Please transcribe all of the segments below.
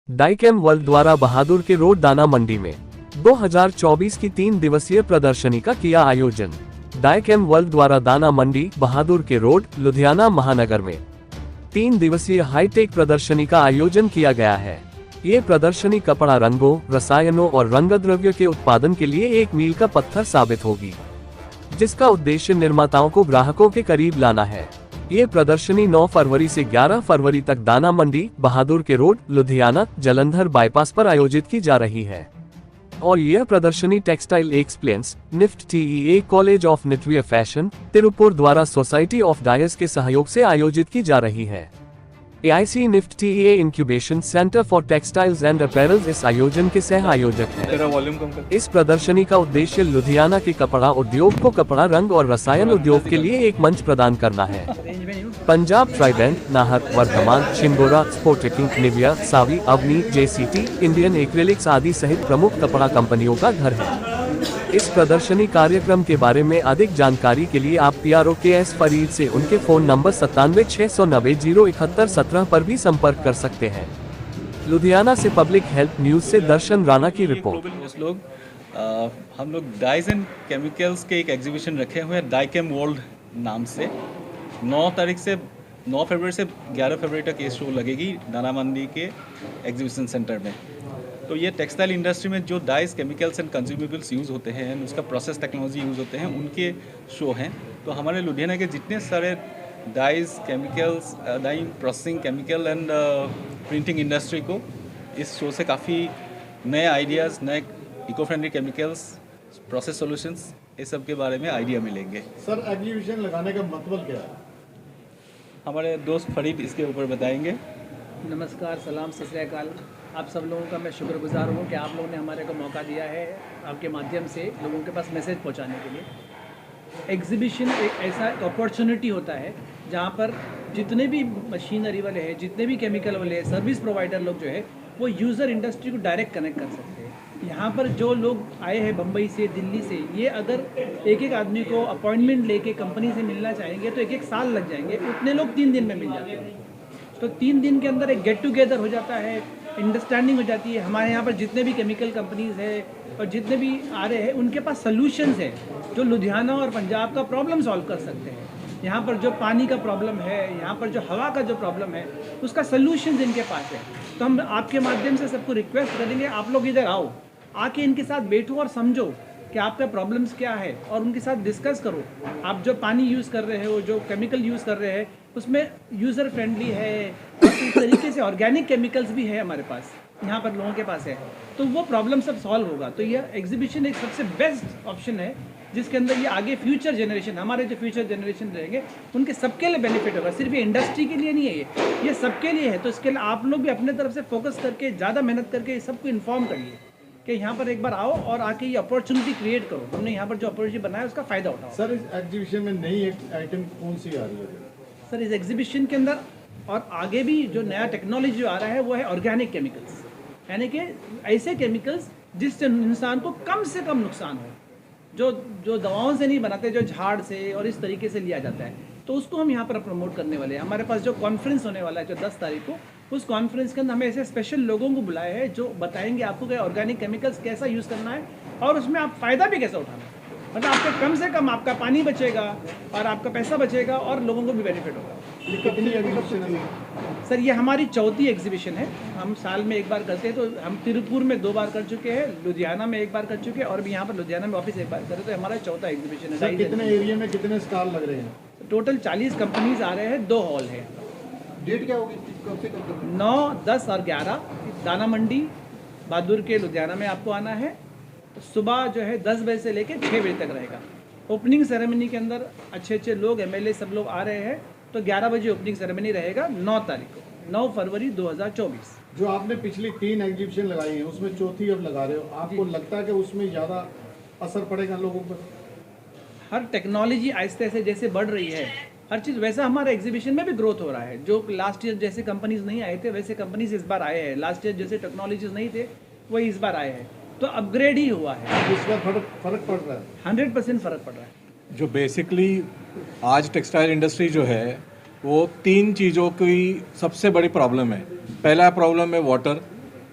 डाइकेम world द्वारा बहादुर के road दाना मंडी में 2024 की 3 दिवसीय प्रदर्शनी का किया आयोजन। डाइकेम वर्ल्ड द्वारा दाना मंडी बहादुर के रोड लुधियाना महानगर में 3 दिवसीय हाईटेक प्रदर्शनी का आयोजन किया गया है। ये प्रदर्शनी कपड़ा रंगों, रसायनों और रंगद्रव्य के उत्पादन के लिए एक मील का पत्थर साबित होगी, जिसका उद्देश्य निर्माताओं को ग्राहकों के करीब लाना है। ये प्रदर्शनी 9 फरवरी से 11 फरवरी तक दाना मंडी बहादुर के रोड लुधियाना जलंधर बाईपास पर आयोजित की जा रही है और यह प्रदर्शनी textile excellence NIFT TEA college of knitwear fashion Tiruppur द्वारा सोसाइटी ऑफ डायर्स के सहयोग से आयोजित की जा रही है। AIC NIFT TEA incubation centre for textiles and apparels इस आयोजन के सह आयोजक है। इस प्रदर्शनी का उद्देश्य लुधियाना के कपड़ा उद्योग को कपड़ा रंग और रसायन उद्योग के लिए एक मंच प्रदान करना है। पंजाब ट्राइडेंट, नाहर, वर्धमान, शिंगोरा, स्पोर्टिकिंग, निविया, सावी, अवनी, JCT, इंडियन एक्रेलिक्स आदि सहित प्रमुख कपड़ा कंपनियों का घर है। इस प्रदर्शनी कार्यक्रम के बारे में अधिक जानकारी के लिए आप PRO KS फरीद से उनके फोन नंबर 9769907117 पर भी संपर्क कर सकते हैं। लुधियाना से पब्लिक हेल्थ न्यूज से दर्शन राणा की रिपोर्ट। हम लोग डाइज एंड केमिकल्स के एक एग्जीबिशन रखे हुए हैं डाइकेम वर्ल्ड नाम से। 9 फरवरी से 11 फरवरी तक ये शो लगेगी दाना मंडी के एग्जीबिशन सेंटर में। तो ये टेक्सटाइल इंडस्ट्री में जो dyes chemicals and consumables use होते हैं, उसका प्रोसेस टेक्नोलॉजी यूज़ होते हैं, उनके शो हैं। तो हमारे लुधियाना के जितने सारे dyes chemicals, dye processing chemical and printing industry को इस शो से काफ़ी नए आइडियाज़, नए eco friendly chemicals, process solutions, इस सब के बारे में आइडिया मिलेंगे। सर, एग्जीबिशन लगाने का मतलब क्या है? हमारे दोस्त फरीद इसके ऊपर बताएंगे। नमस्कार, सलाम, सत श्री अकाल। आप सब लोगों का मैं शुक्रगुजार हूँ कि आप लोगों ने हमारे को मौका दिया है आपके माध्यम से लोगों के पास मैसेज पहुँचाने के लिए। एग्जीबिशन एक ऐसा अपॉर्चुनिटी होता है जहाँ पर जितने भी मशीनरी वाले हैं, जितने भी केमिकल वाले हैं, सर्विस प्रोवाइडर लोग जो है वो यूज़र इंडस्ट्री को डायरेक्ट कनेक्ट कर सकते हैं। यहाँ पर जो लोग आए हैं बम्बई से, दिल्ली से, ये अगर एक आदमी को अपॉइंटमेंट लेके कंपनी से मिलना चाहेंगे तो एक साल लग जाएंगे, उतने लोग 3 दिन में मिल जाते हैं। तो 3 दिन के अंदर एक गेट टुगेदर हो जाता है, अंडरस्टैंडिंग हो जाती है। हमारे यहाँ पर जितने भी केमिकल कंपनीज़ है और जितने भी आ रहे हैं उनके पास सल्यूशंस है जो लुधियाना और पंजाब का प्रॉब्लम सॉल्व कर सकते हैं। यहाँ पर जो पानी का प्रॉब्लम है, यहाँ पर जो हवा का जो प्रॉब्लम है, उसका सल्यूशंस इनके पास है। तो हम आपके माध्यम से सबको रिक्वेस्ट करेंगे, आप लोग इधर आओ, आके इनके साथ बैठो और समझो कि आपका प्रॉब्लम्स क्या है और उनके साथ डिस्कस करो। आप जो पानी यूज़ कर रहे हो, जो केमिकल यूज़ कर रहे हैं, उसमें यूज़र फ्रेंडली है और इस तरीके से ऑर्गेनिक केमिकल्स भी है हमारे पास, यहाँ पर लोगों के पास है, तो वो प्रॉब्लम सब सॉल्व होगा। तो यह एग्जीबिशन एक सबसे बेस्ट ऑप्शन है जिसके अंदर ये आगे फ्यूचर जनरेशन, हमारे जो फ्यूचर जनरेशन रहेंगे उनके सबके लिए बेनिफिट होगा। सिर्फ ये इंडस्ट्री के लिए नहीं है, ये सबके लिए है। तो इसके लिए आप लोग भी अपने तरफ से फोकस करके, ज़्यादा मेहनत करके सबको इन्फॉर्म करिए कि यहाँ पर एक बार आओ और आके ये अपॉर्चुनिटी क्रिएट करो। हमने यहाँ पर जो अपॉर्चुनिटी बनाया उसका फ़ायदा उठाओ। सर, इस एग्जीबिशन में नई एक आइटम कौन सी आ रही है? सर, इस एग्जीबिशन के अंदर और आगे भी जो नया टेक्नोलॉजी जो आ रहा है वो है ऑर्गेनिक केमिकल्स, यानी कि ऐसे केमिकल्स जिससे इंसान को कम से कम नुकसान हो, जो दवाओं से नहीं बनाते, जो झाड़ से और इस तरीके से लिया जाता है, तो उसको हम यहाँ पर प्रमोट करने वाले हैं। हमारे पास जो कॉन्फ्रेंस होने वाला है जो 10 तारीख को, उस कॉन्फ्रेंस के अंदर हमें ऐसे स्पेशल लोगों को बुलाया है जो बताएंगे आपको कि ऑर्गेनिक केमिकल्स कैसा यूज़ करना है और उसमें आप फ़ायदा भी कैसे उठाना है। मतलब आपके कम से कम आपका पानी बचेगा और आपका पैसा बचेगा और लोगों को भी बेनिफिट होगा। ये कितनी एग्जीबिशन है? सर, ये हमारी 4थी एग्जीबिशन है। हम साल में एक बार करते हैं, तो हम तिरुपुर में 2 बार कर चुके हैं, लुधियाना में 1 बार कर चुके हैं और भी यहाँ पर लुधियाना में ऑफिस 1 बार करे, तो हमारा 4था एग्जीबिशन है। सर, कितने एरिया में कितने स्टॉल लग रहे हैं? टोटल 40 कंपनीज आ रहे हैं, 2 हॉल है। डेट क्या होगी? कब से कब तक? 9, 10 और 11 दाना मंडी बहादुर के लुधियाना में आपको आना है। तो सुबह जो है 10 बजे से लेकर 6 बजे तक रहेगा। ओपनिंग सेरेमनी के अंदर अच्छे लोग, MLA सब लोग आ रहे हैं, तो 11 बजे ओपनिंग सेरेमनी रहेगा 9 तारीख को, 9 फरवरी 2024। जो आपने पिछली 3 एग्जीबिशन लगाई हैं उसमें चौथी अब लगा रहे हो, आपको लगता है कि उसमें ज़्यादा असर पड़ेगा लोगों पर? हर टेक्नोलॉजी आहिस्ते आहिस्ते जैसे बढ़ रही है, हर चीज़, वैसा हमारे एग्जीबिशन में भी ग्रोथ हो रहा है। जो लास्ट ईयर जैसे कंपनीज नहीं आए थे वैसे कंपनीज इस बार आए हैं। लास्ट ईयर जैसे टेक्नोलॉजीज नहीं थे वही इस बार आए हैं, तो अपग्रेड ही हुआ है। इस बार फर्क पड़ रहा है? 100% फ़र्क पड़ रहा है। जो बेसिकली आज टेक्सटाइल इंडस्ट्री जो है वो 3 चीज़ों की सबसे बड़ी प्रॉब्लम है। पहला प्रॉब्लम है वाटर,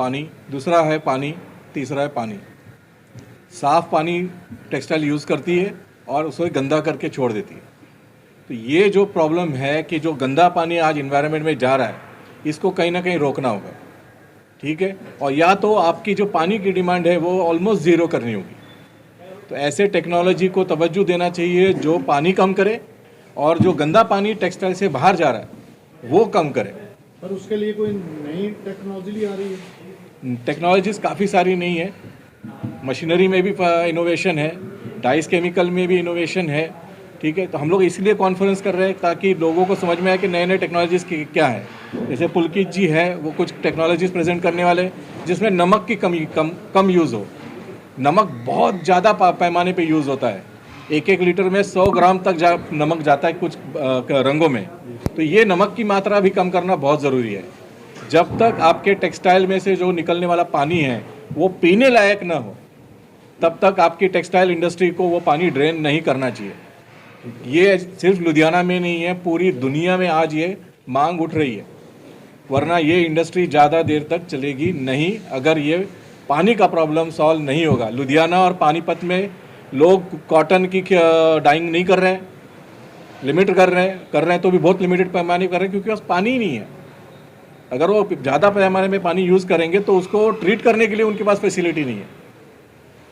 पानी, दूसरा है पानी, तीसरा है पानी। साफ़ पानी टेक्सटाइल यूज़ करती है और उसे गंदा करके छोड़ देती है। तो ये जो प्रॉब्लम है कि जो गंदा पानी आज इन्वायरमेंट में जा रहा है, इसको कहीं ना कहीं रोकना होगा, ठीक है। और या तो आपकी जो पानी की डिमांड है वो ऑलमोस्ट ज़ीरो करनी होगी। तो ऐसे टेक्नोलॉजी को तवज्जो देना चाहिए जो पानी कम करे और जो गंदा पानी टेक्सटाइल से बाहर जा रहा है वो कम करे। पर उसके लिए कोई नई टेक्नोलॉजी आ रही है? टेक्नोलॉजीज़ काफ़ी सारी नहीं है, मशीनरी में भी इनोवेशन है, डाइस केमिकल में भी इनोवेशन है, ठीक है। तो हम लोग इसलिए कॉन्फ्रेंस कर रहे हैं ताकि लोगों को समझ में आए कि नए नए टेक्नोलॉजीज़ क्या है। जैसे पुलकित जी है, वो कुछ टेक्नोलॉजीज़ प्रेजेंट करने वाले जिसमें नमक की कम यूज़ हो। नमक बहुत ज़्यादा पैमाने पे यूज़ होता है, 1-1 लीटर में 100 ग्राम तक नमक जाता है कुछ रंगों में। तो ये नमक की मात्रा भी कम करना बहुत ज़रूरी है। जब तक आपके टेक्सटाइल में से जो निकलने वाला पानी है वो पीने लायक ना हो, तब तक आपकी टेक्सटाइल इंडस्ट्री को वो पानी ड्रेन नहीं करना चाहिए। ये सिर्फ लुधियाना में नहीं है, पूरी दुनिया में आज ये मांग उठ रही है, वरना ये इंडस्ट्री ज़्यादा देर तक चलेगी नहीं अगर ये पानी का प्रॉब्लम सॉल्व नहीं होगा। लुधियाना और पानीपत में लोग कॉटन की डाइंग नहीं कर रहे हैं, लिमिट कर रहे हैं तो भी बहुत लिमिटेड पैमाने कर रहे हैं क्योंकि बस पानी ही नहीं है। अगर वो ज़्यादा पैमाने में पानी यूज़ करेंगे तो उसको ट्रीट करने के लिए उनके पास फैसिलिटी नहीं है।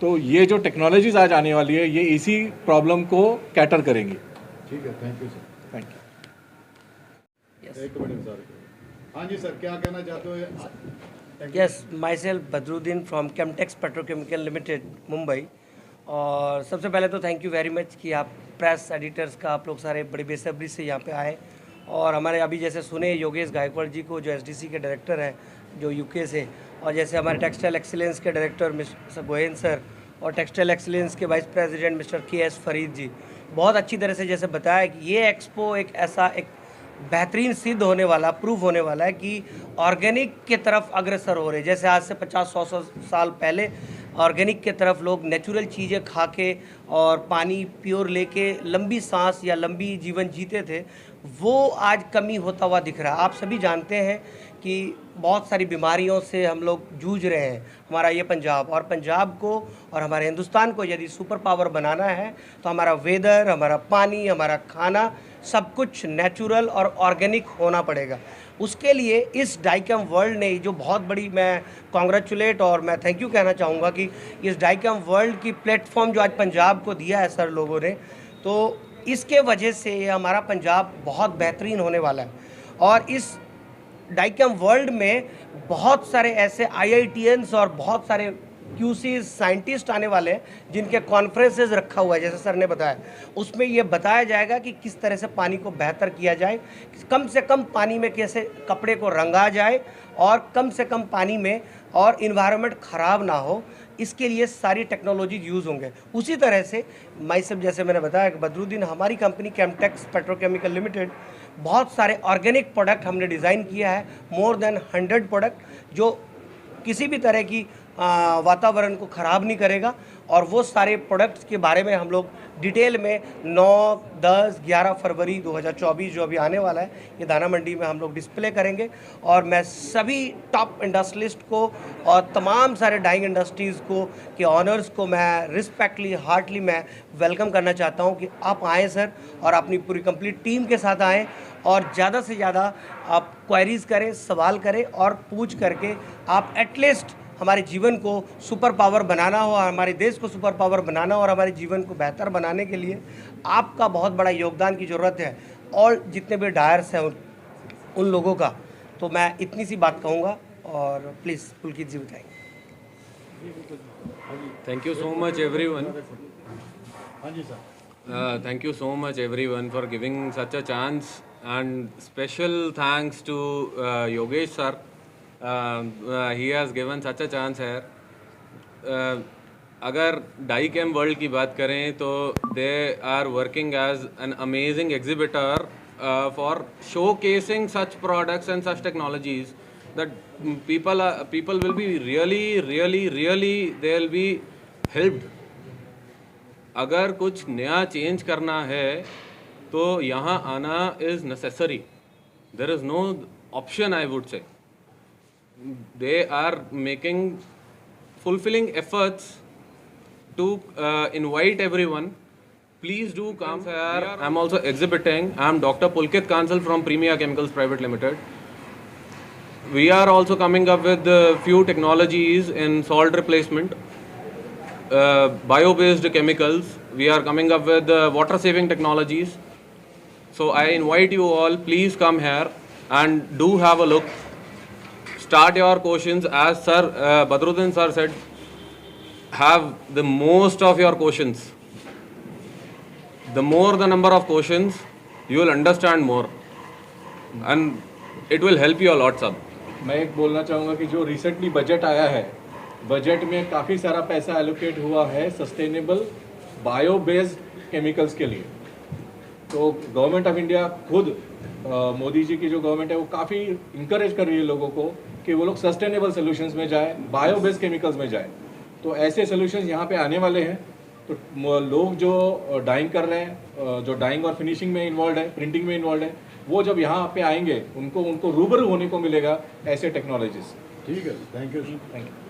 तो ये जो टेक्नोलॉजीज आज आने वाली है ये इसी प्रॉब्लम को कैटर करेंगी। ठीक है, thank you sir. Thank you. एक मिनट सर। हाँ जी सर, क्या कहना चाहते हो? Yes, myself Badruddin from Chemtex Petrochemical Limited, Mumbai. और सबसे पहले तो थैंक यू वेरी मच कि आप प्रेस एडिटर्स का आप लोग सारे बड़ी बेसब्री से यहाँ पे आए और हमारे अभी जैसे सुने योगेश गायकवाड़ जी को जो एसडीसी के डायरेक्टर हैं जो यूके से, और जैसे हमारे टेक्सटाइल एक्सीलेंस के डायरेक्टर मिस्टर गोहेन सर और टेक्सटाइल एक्सीलेंस के vice president mister KS Farid ji, बहुत अच्छी तरह से जैसे बताया कि ये एक्सपो एक ऐसा एक बेहतरीन सिद्ध होने वाला, प्रूव होने वाला है कि ऑर्गेनिक के तरफ अग्रसर हो रहे। जैसे आज से 50-100 साल पहले ऑर्गेनिक के तरफ लोग नेचुरल चीज़ें खा के और पानी प्योर लेके लंबी सांस या लंबी जीवन जीते थे, वो आज कमी होता हुआ दिख रहा है। आप सभी जानते हैं कि बहुत सारी बीमारियों से हम लोग जूझ रहे हैं, हमारा ये पंजाब, और पंजाब को और हमारे हिंदुस्तान को यदि सुपर पावर बनाना है तो हमारा वेदर, हमारा पानी, हमारा खाना सब कुछ नेचुरल और ऑर्गेनिक होना पड़ेगा। उसके लिए इस डाइकेम वर्ल्ड ने जो बहुत बड़ी, मैं कॉन्ग्रेचुलेट और मैं थैंक यू कहना चाहूँगा कि इस डाइकेम वर्ल्ड की प्लेटफॉर्म जो आज पंजाब को दिया है सर लोगों ने, तो इसके वजह से हमारा पंजाब बहुत बेहतरीन होने वाला है। और इस डाइकेम वर्ल्ड में बहुत सारे ऐसे IITians और बहुत सारे QCs साइंटिस्ट आने वाले हैं जिनके कॉन्फ्रेंसेस रखा हुआ है, जैसे सर ने बताया। उसमें ये बताया जाएगा कि किस तरह से पानी को बेहतर किया जाए, कम से कम पानी में कैसे कपड़े को रंगा जाए और कम से कम पानी में और इन्वायरमेंट ख़राब ना हो, इसके लिए सारी टेक्नोलॉजी यूज़ होंगे। उसी तरह से मैं सब जैसे मैंने बताया कि बदरुद्दीन, हमारी कंपनी केमटेक्स पेट्रोकेमिकल लिमिटेड, बहुत सारे ऑर्गेनिक प्रोडक्ट हमने डिज़ाइन किया है, मोर देन 100 प्रोडक्ट जो किसी भी तरह की वातावरण को ख़राब नहीं करेगा। और वो सारे प्रोडक्ट्स के बारे में हम लोग डिटेल में 9, 10, 11 फरवरी 2024 जो अभी आने वाला है, ये दाना मंडी में हम लोग डिस्प्ले करेंगे। और मैं सभी टॉप इंडस्ट्रियलिस्ट को और तमाम सारे डाइंग इंडस्ट्रीज़ को के ऑनर्स को मैं रिस्पेक्टली, हार्टली मैं वेलकम करना चाहता हूँ कि आप आएँ सर, और अपनी पूरी कंप्लीट टीम के साथ आएँ और ज़्यादा से ज़्यादा आप क्वेरीज़ करें, सवाल करें और पूछ करके आप एटलीस्ट हमारे जीवन को सुपर पावर बनाना हो, हमारे देश को सुपर पावर बनाना हो और हमारे जीवन को बेहतर बनाने के लिए आपका बहुत बड़ा योगदान की ज़रूरत है। और जितने भी डायर्स हैं उन लोगों का, तो मैं इतनी सी बात कहूँगा और प्लीज़ पुलकित जी बताएंगे। Thank you so much everyone. हाँ जी sir. Thank you so much everyone for giving such a chance, and special thanks to Yogesh sir. He has given such a chance here. अगर डाइकेम वर्ल्ड की बात करें तो they are working as an amazing exhibitor for showcasing such products and such technologies that people will be really they'll be helped. अगर कुछ नया change करना है तो यहाँ आना is necessary. There is no option, I would say. they are making fulfilling efforts to invite everyone. Please do come here. I'm also exhibiting. I'm Dr. Pulkit Kansal from Premia Chemicals Private Limited. We are also coming up with a few technologies in salt replacement, bio-based chemicals. We are coming up with water-saving technologies. So I invite you all, please come here and do have a look. Start your questions. As Sir Badruddin sir said, have the most of your questions. The more the number of questions, you will understand more, and it will help you a lot, sir. मैं एक बोलना चाहूँगा कि जो recently budget आया है, budget में काफ़ी सारा पैसा एलोकेट हुआ है सस्टेनेबल बायो बेस्ड केमिकल्स के लिए। तो गवर्नमेंट ऑफ इंडिया खुद मोदी जी की जो गवर्नमेंट है वो काफ़ी इंकरेज कर रही है लोगों को कि वो लोग सस्टेनेबल सोल्यूशंस में जाए, बायो बेस्ड केमिकल्स में जाए। तो ऐसे सोल्यूशंस यहाँ पे आने वाले हैं। तो लोग जो डाइंग कर रहे हैं, जो डाइंग और फिनिशिंग में इन्वॉल्व है, प्रिंटिंग में इन्वॉल्व है, वो जब यहाँ पे आएंगे उनको रूबरू होने को मिलेगा ऐसे टेक्नोलॉजीज। ठीक है, थैंक यू। Thank you.